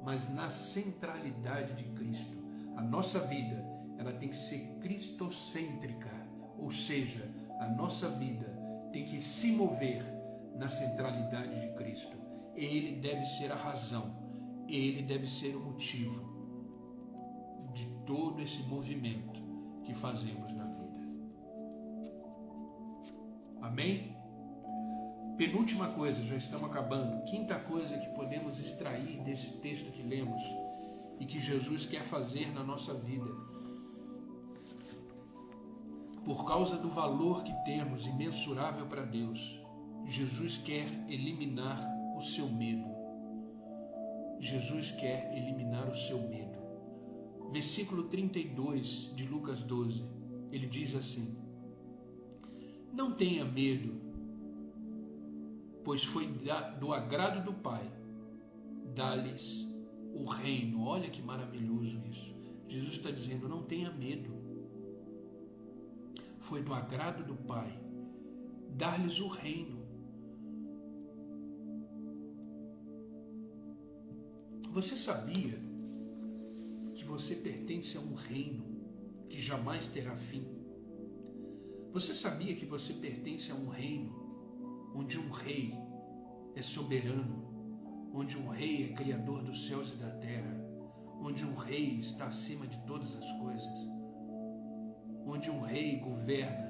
mas na centralidade de Cristo. A nossa vida, ela tem que ser cristocêntrica, ou seja, a nossa vida tem que se mover na centralidade de Cristo. Ele deve ser a razão, Ele deve ser o motivo de todo esse movimento que fazemos na vida. Amém? Penúltima coisa, já estamos acabando. Quinta coisa que podemos extrair desse texto que lemos e que Jesus quer fazer na nossa vida. Por causa do valor que temos imensurável para Deus, Jesus quer eliminar o seu medo. Jesus quer eliminar o seu medo. Versículo 32 de Lucas 12, ele diz assim: não tenha medo, pois foi do agrado do Pai dar-lhes o reino. Olha que maravilhoso isso. Jesus está dizendo: não tenha medo. Foi do agrado do Pai dar-lhes o reino. Você sabia que você pertence a um reino que jamais terá fim? Você sabia que você pertence a um reino onde um rei é soberano, onde um rei é criador dos céus e da terra, onde um rei está acima de todas as coisas, onde um rei governa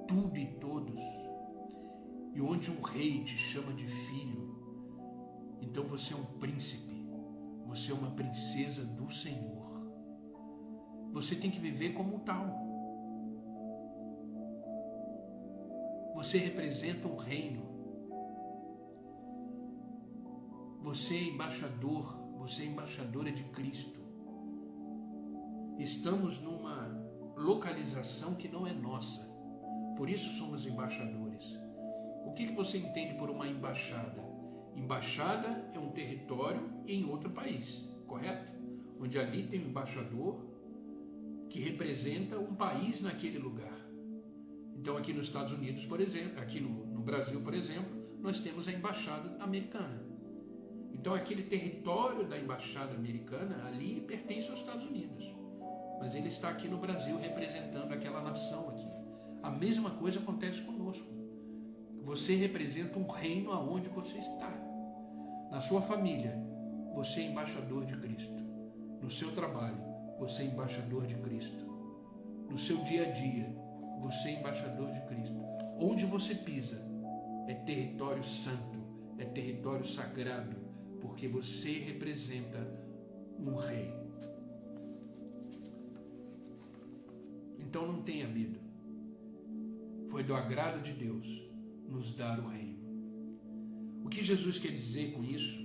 tudo e todos, e onde um rei te chama de filho. Então você é um príncipe, você é uma princesa do Senhor. Você tem que viver como tal. Você representa um reino. Você é embaixador, você é embaixadora de Cristo. Estamos numa localização que não é nossa, por isso somos embaixadores. O que você entende por uma embaixada? Embaixada é um território em outro país, correto? onde ali tem um embaixador que representa um país naquele lugar. Então aqui nos Estados Unidos, por exemplo, aqui no Brasil, por exemplo, nós temos a embaixada americana. Então aquele território da embaixada americana ali pertence aos Estados Unidos, mas ele está aqui no Brasil representando aquela nação aqui. A mesma coisa acontece conosco. Você representa um reino aonde você está. Na sua família, você é embaixador de Cristo. No seu trabalho, você é embaixador de Cristo. No seu dia a dia, você é embaixador de Cristo. Onde você pisa é território santo, é território sagrado, porque você representa um rei. Então não tenha medo. Foi do agrado de Deus nos dar o reino. O que Jesus quer dizer com isso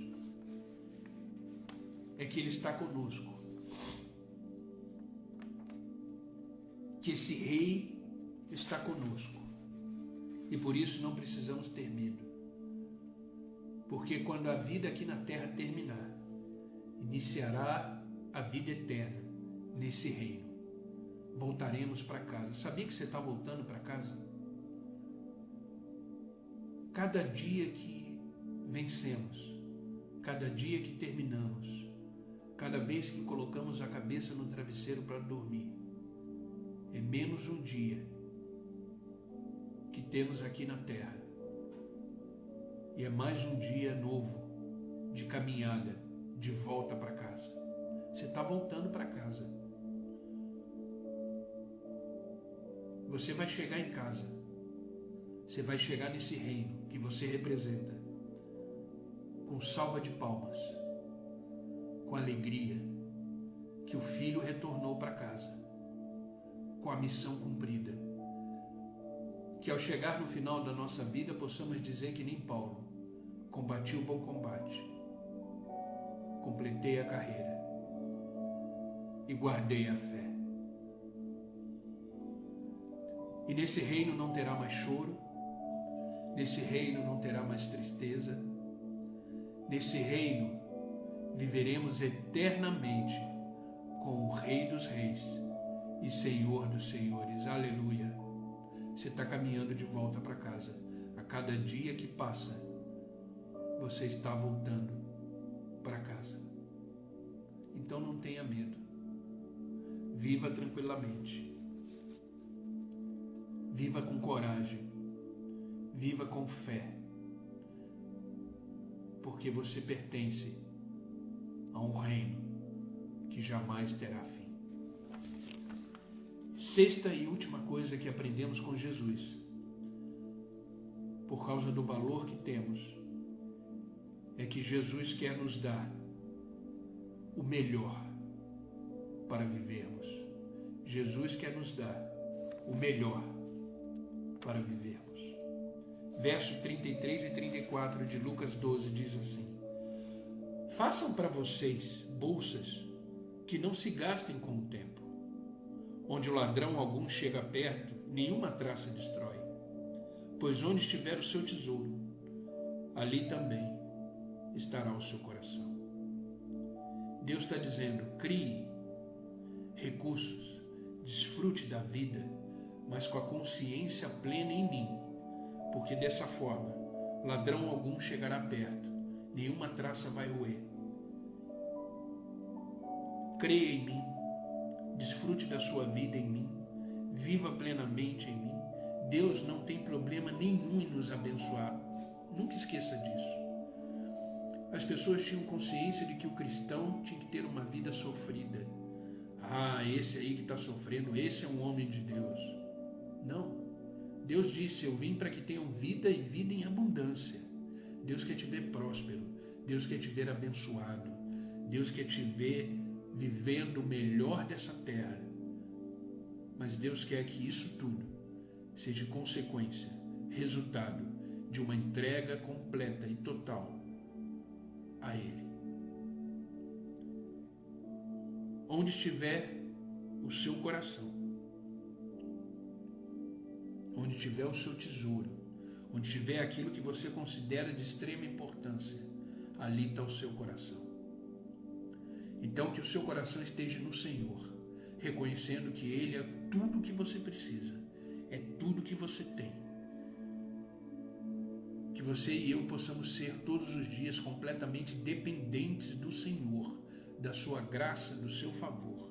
é que Ele está conosco. Que esse rei está conosco. E por isso não precisamos ter medo. Porque quando a vida aqui na terra terminar, iniciará a vida eterna nesse reino. Voltaremos para casa. Sabia que você está voltando para casa? Cada dia que vencemos, cada dia que terminamos, cada vez que colocamos a cabeça no travesseiro para dormir, é menos um dia que temos aqui na terra. E é mais um dia novo de caminhada de volta para casa. Você está voltando para casa. Você vai chegar em casa. Você vai chegar nesse reino que você representa com salva de palmas, com alegria que o filho retornou para casa, com a missão cumprida. Que ao chegar no final da nossa vida possamos dizer que nem Paulo: combati o bom combate, completei a carreira e guardei a fé. E nesse reino não terá mais choro, nesse reino não terá mais tristeza, nesse reino viveremos eternamente com o Rei dos Reis e Senhor dos Senhores. Aleluia! Você está caminhando de volta para casa. A cada dia que passa, você está voltando para casa. Então não tenha medo. Viva tranquilamente. Viva com coragem. Viva com fé. Porque você pertence a um reino que jamais terá fim. Sexta e última coisa que aprendemos com Jesus, por causa do valor que temos, é que Jesus quer nos dar o melhor para vivermos. Jesus quer nos dar o melhor para vivermos. Verso 33 e 34 de Lucas 12 diz assim: façam para vocês bolsas que não se gastem com o tempo, onde o ladrão algum chega perto, nenhuma traça destrói. Pois onde estiver o seu tesouro, ali também estará o seu coração. Deus está dizendo: crie recursos, desfrute da vida, mas com a consciência plena em mim, porque dessa forma ladrão algum chegará perto, nenhuma traça vai roer. Creia em mim, desfrute da sua vida em mim, viva plenamente em mim. Deus não tem problema nenhum em nos abençoar. Nunca esqueça disso. As pessoas tinham consciência de que o cristão tinha que ter uma vida sofrida. Ah, esse aí que está sofrendo, esse é um homem de Deus. Não. Deus disse: eu vim para que tenham vida e vida em abundância. Deus quer te ver próspero. Deus quer te ver abençoado. Deus quer te ver vivendo o melhor dessa terra. Mas Deus quer que isso tudo seja consequência, resultado de uma entrega completa e total a Ele. Onde estiver o seu coração, onde estiver o seu tesouro, onde estiver aquilo que você considera de extrema importância, ali está o seu coração. Então que o seu coração esteja no Senhor, reconhecendo que Ele é tudo o que você precisa, é tudo que você tem. Que você e eu possamos ser todos os dias completamente dependentes do Senhor, da sua graça, do seu favor,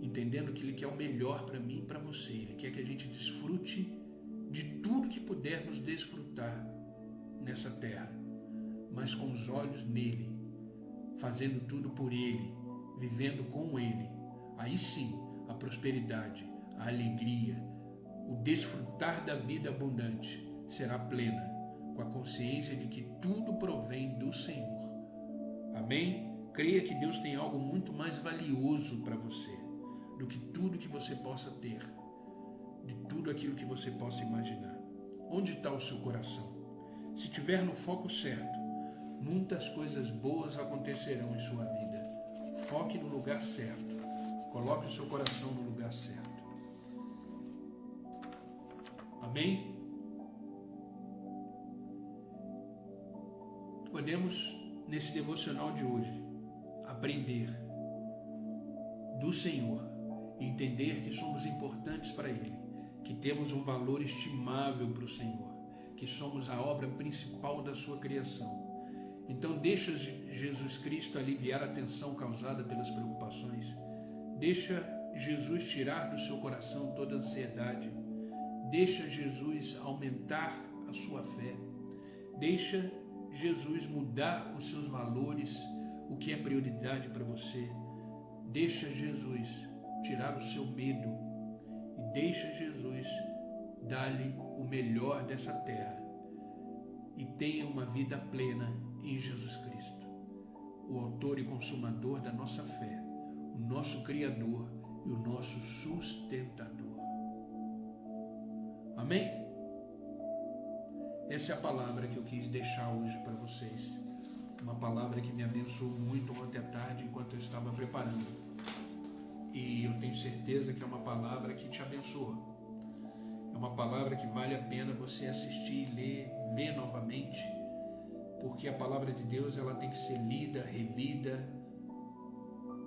entendendo que Ele quer o melhor para mim e para você. Ele quer que a gente desfrute de tudo que pudermos desfrutar nessa terra, mas com os olhos nele, fazendo tudo por Ele, vivendo com Ele. Aí sim, a prosperidade, a alegria, o desfrutar da vida abundante será plena, com a consciência de que tudo provém do Senhor. Amém? Creia que Deus tem algo muito mais valioso para você do que tudo que você possa ter, de tudo aquilo que você possa imaginar. Onde está o seu coração? Se estiver no foco certo, muitas coisas boas acontecerão em sua vida. Foque no lugar certo. Coloque o seu coração no lugar certo. Amém? Podemos, nesse devocional de hoje, aprender do Senhor, entender que somos importantes para Ele, que temos um valor estimável para o Senhor, que somos a obra principal da sua criação. Então deixa Jesus Cristo aliviar a tensão causada pelas preocupações, deixa Jesus tirar do seu coração toda a ansiedade, deixa Jesus aumentar a sua fé, deixa Jesus mudar os seus valores, o que é prioridade para você, deixa Jesus tirar o seu medo e deixa Jesus dar-lhe o melhor dessa terra e tenha uma vida plena em Jesus Cristo, o autor e consumador da nossa fé, o nosso Criador e o nosso sustentador. Amém? Essa é a palavra que eu quis deixar hoje para vocês. Uma palavra que me abençoou muito ontem à tarde enquanto eu estava preparando. E eu tenho certeza que é uma palavra que te abençoa. É uma palavra que vale a pena você assistir e ler novamente, porque a palavra de Deus ela tem que ser lida, relida,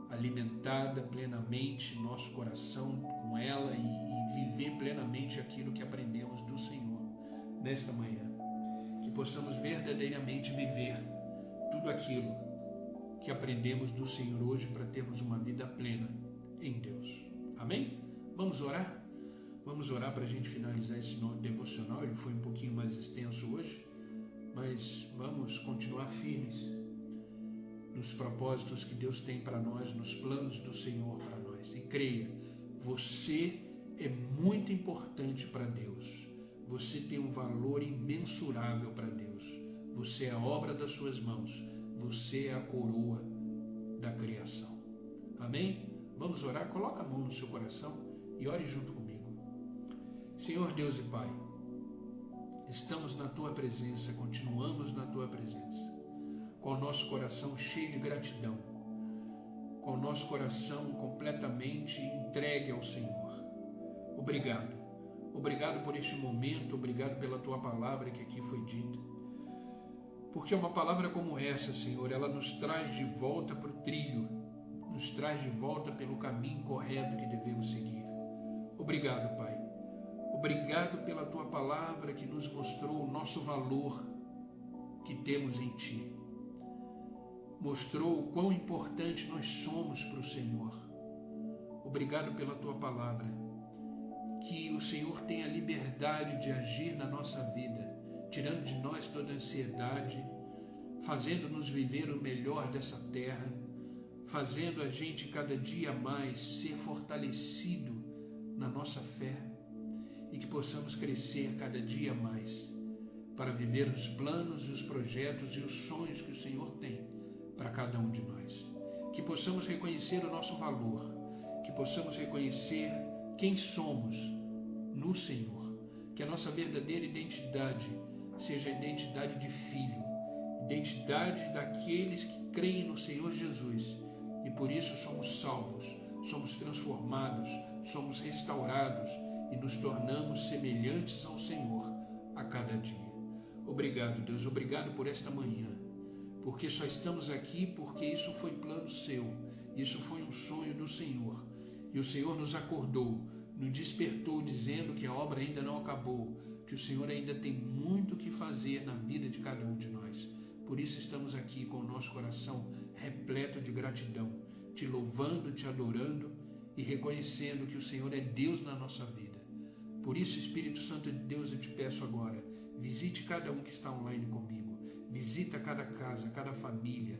alimentada plenamente nosso coração com ela e viver plenamente aquilo que aprendemos do Senhor nesta manhã. Que possamos verdadeiramente viver tudo aquilo que aprendemos do Senhor hoje para termos uma vida plena em Deus. Amém? Vamos orar? Vamos orar para a gente finalizar esse devocional. Ele foi um pouquinho mais extenso hoje, mas vamos continuar firmes nos propósitos que Deus tem para nós, nos planos do Senhor para nós. E creia, você é muito importante para Deus. Você tem um valor imensurável para Deus. Você é a obra das suas mãos. Você é a coroa da criação. Amém? Vamos orar? Coloca a mão no seu coração e ore junto comigo. Senhor Deus e Pai, estamos na Tua presença, continuamos na Tua presença, com o nosso coração cheio de gratidão, com o nosso coração completamente entregue ao Senhor. Obrigado. Obrigado por este momento, obrigado pela Tua palavra que aqui foi dita. Porque uma palavra como essa, Senhor, ela nos traz de volta para o trilho, nos traz de volta pelo caminho correto que devemos seguir. Obrigado, Pai. Obrigado pela Tua palavra que nos mostrou o nosso valor que temos em Ti. Mostrou o quão importante nós somos para o Senhor. Obrigado pela Tua palavra. Que o Senhor tenha liberdade de agir na nossa vida, tirando de nós toda a ansiedade, fazendo-nos viver o melhor dessa terra, fazendo a gente cada dia mais ser fortalecido na nossa fé e que possamos crescer cada dia mais para viver os planos, os projetos e os sonhos que o Senhor tem para cada um de nós. Que possamos reconhecer o nosso valor, que possamos reconhecer quem somos no Senhor, que a nossa verdadeira identidade seja a identidade de filho, identidade daqueles que creem no Senhor Jesus e por isso somos salvos, somos transformados, somos restaurados e nos tornamos semelhantes ao Senhor a cada dia. Obrigado, Deus, obrigado por esta manhã, porque só estamos aqui porque isso foi plano seu, isso foi um sonho do Senhor, e o Senhor nos acordou, nos despertou dizendo que a obra ainda não acabou, que o Senhor ainda tem muito o que fazer na vida de cada um de nós. Por isso estamos aqui com o nosso coração repleto de gratidão, te louvando, te adorando e reconhecendo que o Senhor é Deus na nossa vida. Por isso, Espírito Santo de Deus, eu te peço agora, visite cada um que está online comigo, visita cada casa, cada família,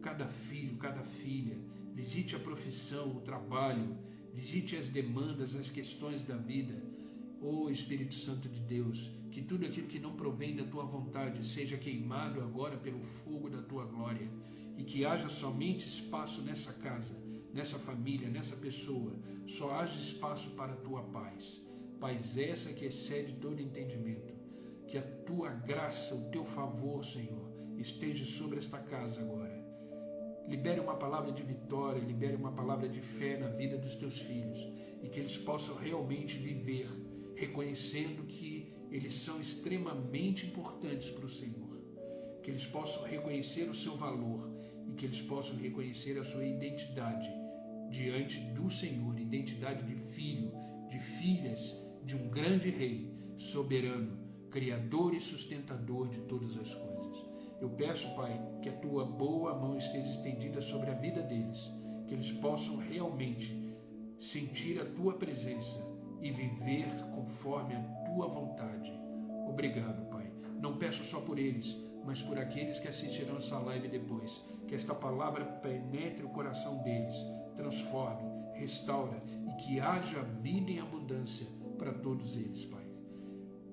cada filho, cada filha, visite a profissão, o trabalho, visite as demandas, as questões da vida. Ó Espírito Santo de Deus, que tudo aquilo que não provém da tua vontade seja queimado agora pelo fogo da tua glória, e que haja somente espaço nessa casa, nessa família, nessa pessoa, só haja espaço para a tua paz. Paz essa que excede todo entendimento. Que a tua graça, o teu favor, Senhor, esteja sobre esta casa agora. Libere uma palavra de vitória, libere uma palavra de fé na vida dos teus filhos, e que eles possam realmente viver reconhecendo que eles são extremamente importantes para o Senhor, que eles possam reconhecer o seu valor e que eles possam reconhecer a sua identidade diante do Senhor, identidade de filho, de filhas de um grande rei, soberano, criador e sustentador de todas as coisas. Eu peço, Pai, que a tua boa mão esteja estendida sobre a vida deles, que eles possam realmente sentir a tua presença e viver conforme a tua vontade. Obrigado, Pai. Não peço só por eles, mas por aqueles que assistirão essa live depois. Que esta palavra penetre o coração deles, transforme, restaura e que haja vida em abundância para todos eles, Pai.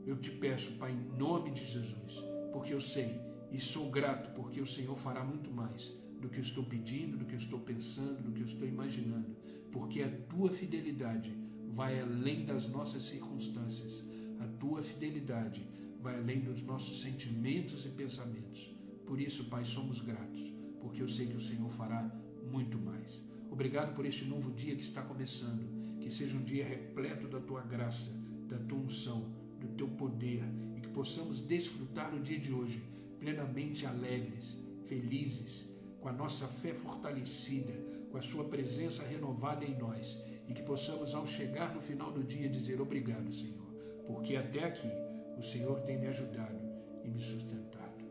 Eu te peço, Pai, em nome de Jesus, porque eu sei e sou grato porque o Senhor fará muito mais do que eu estou pedindo, do que eu estou pensando, do que eu estou imaginando, porque a tua fidelidade vai além das nossas circunstâncias, a tua fidelidade vai além dos nossos sentimentos e pensamentos. Por isso, Pai, somos gratos, porque eu sei que o Senhor fará muito mais. Obrigado por este novo dia que está começando, que seja um dia repleto da tua graça, da tua unção, do teu poder, e que possamos desfrutar no dia de hoje plenamente alegres, felizes, com a nossa fé fortalecida, com a sua presença renovada em nós, e que possamos, ao chegar no final do dia, dizer obrigado, Senhor, porque até aqui o Senhor tem me ajudado e me sustentado.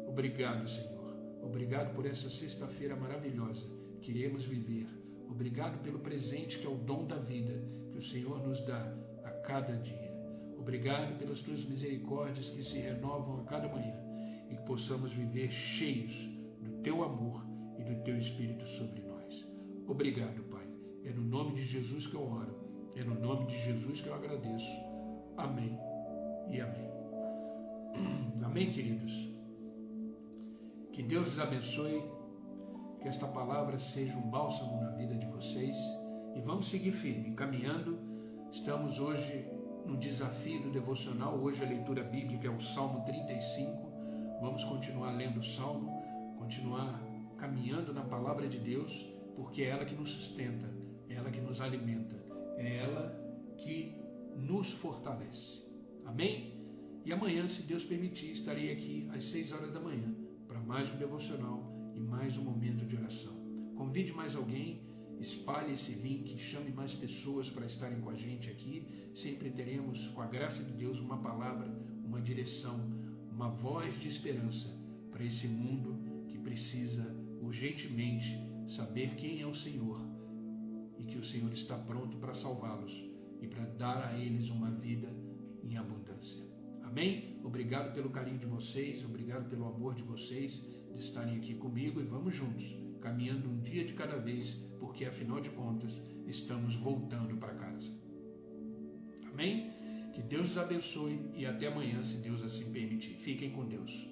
Obrigado, Senhor. Obrigado por essa sexta-feira maravilhosa que iremos viver. Obrigado pelo presente que é o dom da vida que o Senhor nos dá a cada dia. Obrigado pelas tuas misericórdias que se renovam a cada manhã e que possamos viver cheios do teu amor e do teu Espírito sobre nós. Obrigado, Pai. É no nome de Jesus que eu oro. É no nome de Jesus que eu agradeço. Amém e amém. Amém, queridos. Que Deus os abençoe. Que esta palavra seja um bálsamo na vida de vocês. E vamos seguir firme, caminhando. Estamos hoje no desafio do devocional. Hoje a leitura bíblica é o Salmo 35. Vamos continuar lendo o Salmo, continuar caminhando na palavra de Deus, porque é ela que nos sustenta, é ela que nos alimenta, é ela que nos fortalece. Amém? E amanhã, se Deus permitir, estarei aqui às 6 horas da manhã para mais um devocional e mais um momento de oração. Convide mais alguém, espalhe esse link, chame mais pessoas para estarem com a gente aqui. Sempre teremos, com a graça de Deus, uma palavra, uma direção, uma voz de esperança para esse mundo que precisa urgentemente saber quem é o Senhor e que o Senhor está pronto para salvá-los e para dar a eles uma vida em abundância. Amém? Obrigado pelo carinho de vocês, obrigado pelo amor de vocês, de estarem aqui comigo, e vamos juntos, caminhando um dia de cada vez, porque afinal de contas, estamos voltando para casa. Amém? Que Deus os abençoe e até amanhã, se Deus assim permitir. Fiquem com Deus.